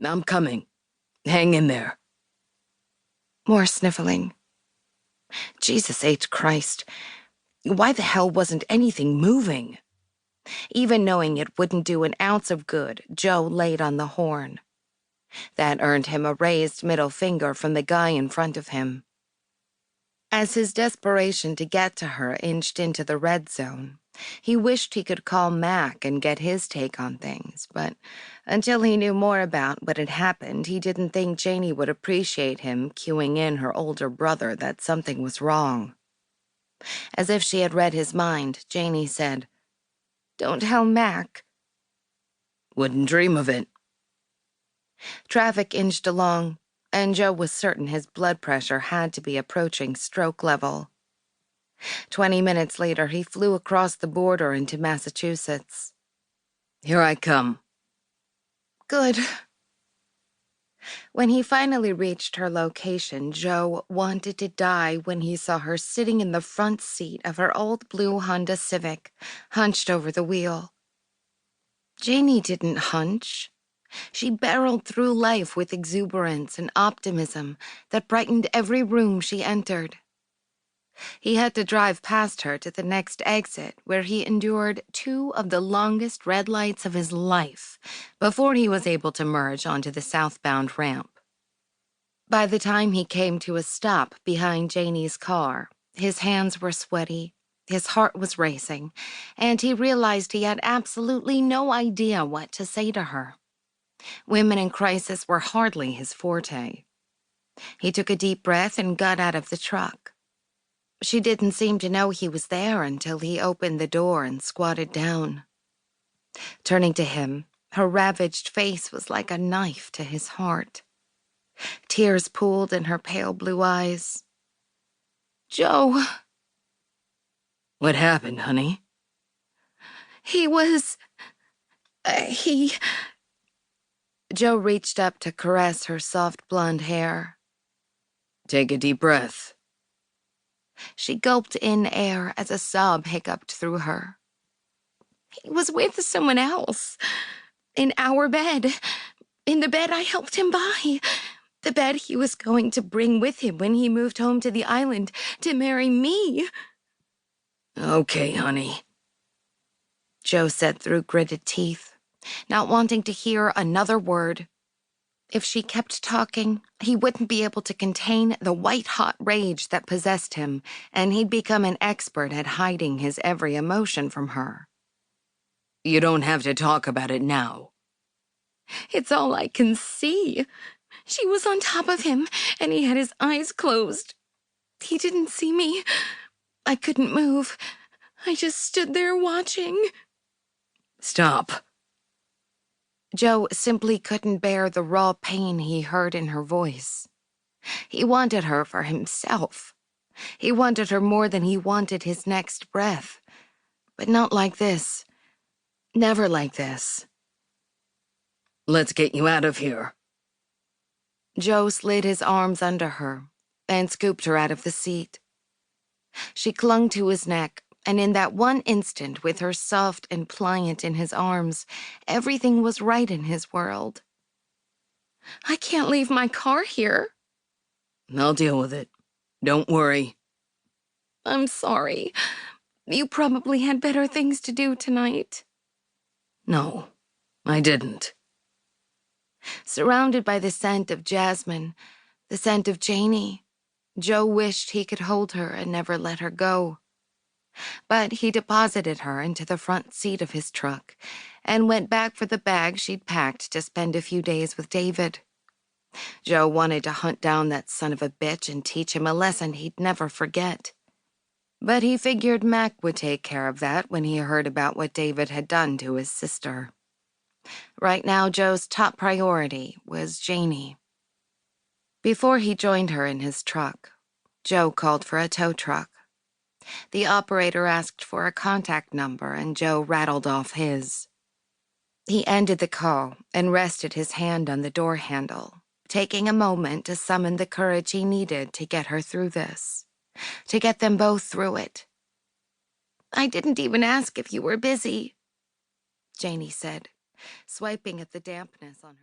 I'm coming. Hang in there. More sniffling. Jesus H. Christ. Why the hell wasn't anything moving? Even knowing it wouldn't do an ounce of good, Joe laid on the horn. That earned him a raised middle finger from the guy in front of him. As his desperation to get to her inched into the red zone, he wished he could call Mac and get his take on things, but until he knew more about what had happened, he didn't think Janey would appreciate him cueing in her older brother that something was wrong. As if she had read his mind, Janey said, "Don't tell Mac." Wouldn't dream of it. Traffic inched along, and Joe was certain his blood pressure had to be approaching stroke level. 20 minutes later, he flew across the border into Massachusetts. Here I come. Good. When he finally reached her location, Joe wanted to die when he saw her sitting in the front seat of her old blue Honda Civic, hunched over the wheel. Janey didn't hunch. She barreled through life with exuberance and optimism that brightened every room she entered. He had to drive past her to the next exit, where he endured 2 of the longest red lights of his life before he was able to merge onto the southbound ramp. By the time he came to a stop behind Janey's car, his hands were sweaty, his heart was racing, and he realized he had absolutely no idea what to say to her. Women in crisis were hardly his forte. He took a deep breath and got out of the truck. She didn't seem to know he was there until he opened the door and squatted down. Turning to him, her ravaged face was like a knife to his heart. Tears pooled in her pale blue eyes. "Joe." What happened, honey? He was... Joe reached up to caress her soft blonde hair. Take a deep breath. She gulped in air as a sob hiccuped through her. He was with someone else. In our bed. In the bed I helped him buy. The bed he was going to bring with him when he moved home to the island to marry me. Okay, honey, Joe said through gritted teeth, not wanting to hear another word. If she kept talking, he wouldn't be able to contain the white-hot rage that possessed him, and he'd become an expert at hiding his every emotion from her. You don't have to talk about it now. It's all I can see. She was on top of him, and he had his eyes closed. He didn't see me. I couldn't move. I just stood there watching. Stop. Joe simply couldn't bear the raw pain he heard in her voice. He wanted her for himself. He wanted her more than he wanted his next breath. But not like this. Never like this. Let's get you out of here. Joe slid his arms under her and scooped her out of the seat. She clung to his neck, and in that one instant, with her soft and pliant in his arms, everything was right in his world. I can't leave my car here. I'll deal with it. Don't worry. I'm sorry. You probably had better things to do tonight. No, I didn't. Surrounded by the scent of jasmine, the scent of Janey, Joe wished he could hold her and never let her go. But he deposited her into the front seat of his truck and went back for the bag she'd packed to spend a few days with David. Joe wanted to hunt down that son of a bitch and teach him a lesson he'd never forget. But he figured Mac would take care of that when he heard about what David had done to his sister. Right now, Joe's top priority was Janey. Before he joined her in his truck, Joe called for a tow truck. The operator asked for a contact number, and Joe rattled off his. He ended the call and rested his hand on the door handle, taking a moment to summon the courage he needed to get her through this, to get them both through it. I didn't even ask if you were busy, Janey said, swiping at the dampness on her.